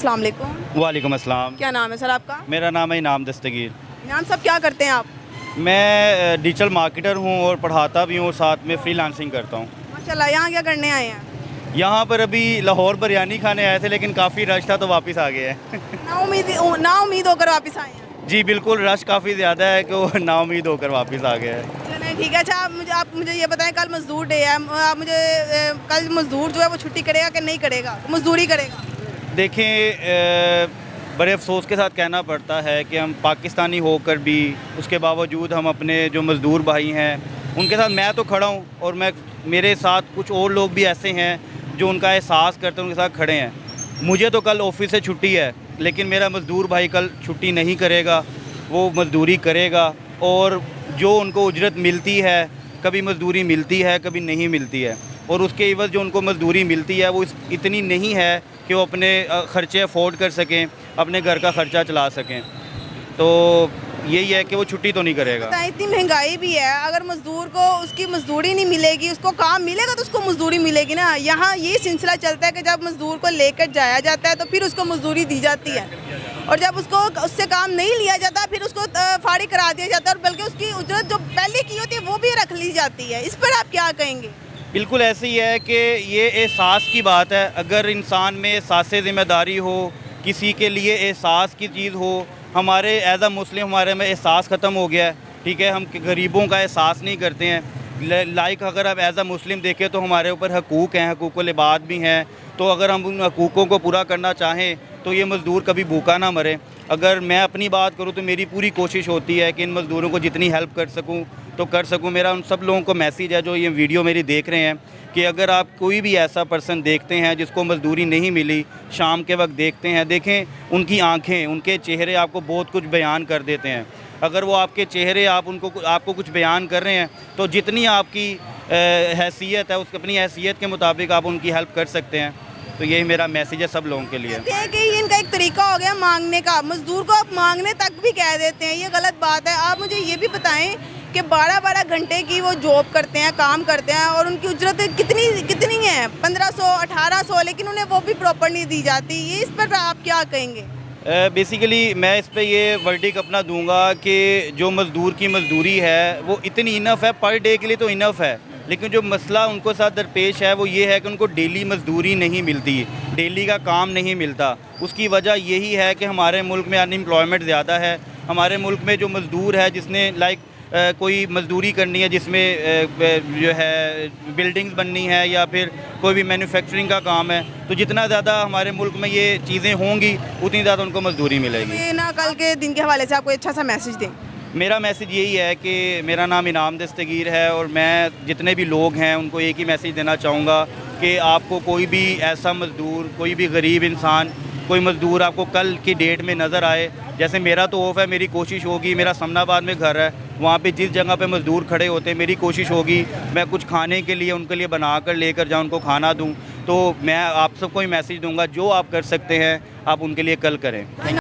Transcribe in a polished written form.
अस्सलाम वालेकुम। वालेकुम अस्सलाम। क्या नाम है सर आपका? मेरा नाम है इनाम दस्तगीर। इनाम साहब क्या करते हैं आप? मैं डिजिटल मार्केटर हूँ और पढ़ाता भी हूँ और साथ में फ्रीलांसिंग करता हूँ। माशाल्लाह, यहाँ क्या करने आए हैं? यहाँ पर अभी लाहौर बिरयानी खाने आए थे लेकिन काफ़ी रश था तो वापस आ गए हैं। ना उम्मीद होकर वापस आए हैं। जी बिल्कुल, रश काफ़ी ज़्यादा है कि वो नाउम्मीद होकर वापस आ गए हैं। चलें ठीक है। अच्छा आप मुझे ये बताएं, कल मजदूर डे है, आप मुझे कल मजदूर जो है वो छुट्टी करेगा कि नहीं करेगा? मजदूरी करेगा? देखें, बड़े अफसोस के साथ कहना पड़ता है कि हम पाकिस्तानी होकर भी उसके बावजूद हम अपने जो मज़दूर भाई हैं उनके साथ मैं तो खड़ा हूँ और मेरे साथ कुछ और लोग भी ऐसे हैं जो उनका एहसास करते हैं, उनके साथ खड़े हैं। मुझे तो कल ऑफिस से छुट्टी है लेकिन मेरा मज़दूर भाई कल छुट्टी नहीं करेगा, वो मज़दूरी करेगा और जो उनको उजरत मिलती है, कभी मज़दूरी मिलती है कभी नहीं मिलती है, और उसके एवज़ जो उनको मज़दूरी मिलती है वो इतनी नहीं है कि वो अपने ख़र्चे अफोर्ड कर सकें, अपने घर का ख़र्चा चला सकें। तो यही है कि वो छुट्टी तो नहीं करेगा। इतनी महंगाई भी है, अगर मजदूर को उसकी मजदूरी नहीं मिलेगी, उसको काम मिलेगा तो उसको मजदूरी मिलेगी ना। यहाँ ये सिलसिला चलता है कि जब मजदूर को लेकर जाया जाता है तो फिर उसको मजदूरी दी जाती है, और जब उसको उससे काम नहीं लिया जाता फिर उसको फाड़ी करा दिया जाता है, और बल्कि उसकी उजरत जो पहले की होती है वो भी रख ली जाती है। इस पर आप क्या कहेंगे? बिल्कुल ऐसे ही है कि ये एहसास की बात है। अगर इंसान में एहसास ज़िम्मेदारी हो, किसी के लिए एहसास की चीज़ हो, हमारे एज़ अ मुस्लिम हमारे में एहसास ख़त्म हो गया है, ठीक है। हम गरीबों का एहसास नहीं करते हैं। लाइक अगर आप एज़ अ मुस्लिम देखें तो हमारे ऊपर हकूक़ हैं, हकूक़ुल इबाद भी हैं, तो अगर हम उन हकूक़ों को पूरा करना चाहें तो ये मज़दूर कभी भूखा ना मरे। अगर मैं अपनी बात करूँ तो मेरी पूरी कोशिश होती है कि इन मज़दूरों को जितनी हेल्प कर सकूँ तो कर सकूँ। मेरा उन सब लोगों को मैसेज है जो ये वीडियो मेरी देख रहे हैं कि अगर आप कोई भी ऐसा पर्सन देखते हैं जिसको मज़दूरी नहीं मिली, शाम के वक्त देखते हैं, देखें उनकी आंखें, उनके चेहरे आपको बहुत कुछ बयान कर देते हैं। अगर वो आपके चेहरे आपको कुछ बयान कर रहे हैं तो जितनी आपकी हैसियत है उसकी अपनी हैसियत के मुताबिक आप उनकी हेल्प कर सकते हैं। तो यही मेरा मैसेज है सब लोगों के लिए। कहते हैं कि इनका एक तरीका हो गया मांगने का, मजदूर को आप मांगने तक भी कह देते हैं, ये गलत बात है। आप मुझे ये भी बताएं कि 12-12 घंटे की वो जॉब करते हैं, काम करते हैं, और उनकी उजरत कितनी है? 1500 1800, लेकिन उन्हें वो भी प्रॉपर नहीं दी जाती। ये इस पर आप क्या कहेंगे? बेसिकली मैं इस पे ये वर्डिक अपना दूंगा कि जो मज़दूर की मज़दूरी है वो इतनी इनफ है, पर डे के लिए तो इनफ है, लेकिन जो मसला उनको साथ दरपेश है वो ये है कि उनको डेली मज़दूरी नहीं मिलती, डेली का काम नहीं मिलता। उसकी वजह यही है कि हमारे मुल्क में अनएम्प्लॉयमेंट ज़्यादा है। हमारे मुल्क में जो मज़दूर है जिसने कोई मज़दूरी करनी है, जिसमें जो है बिल्डिंग्स बननी है या फिर कोई भी मैन्युफैक्चरिंग का काम है, तो जितना ज़्यादा हमारे मुल्क में ये चीज़ें होंगी उतनी ज़्यादा उनको मज़दूरी मिलेगी। ये ना कल के दिन के हवाले से आपको अच्छा सा मैसेज दें। मेरा मैसेज यही है कि मेरा नाम इनाम दस्तगीर है और मैं जितने भी लोग हैं उनको एक ही मैसेज देना चाहूँगा कि आपको कोई भी ऐसा मज़दूर, कोई भी गरीब इंसान, कोई मज़दूर आपको कल की डेट में नज़र आए, जैसे मेरा तो ऑफ है, मेरी कोशिश होगी, मेरा समनाबाद में घर है, वहाँ पे जिस जगह पे मज़दूर खड़े होते हैं मेरी कोशिश होगी मैं कुछ खाने के लिए उनके लिए बना कर लेकर जाऊँ, उनको खाना दूँ। तो मैं आप सबको ही मैसेज दूँगा, जो आप कर सकते हैं आप उनके लिए कल करें।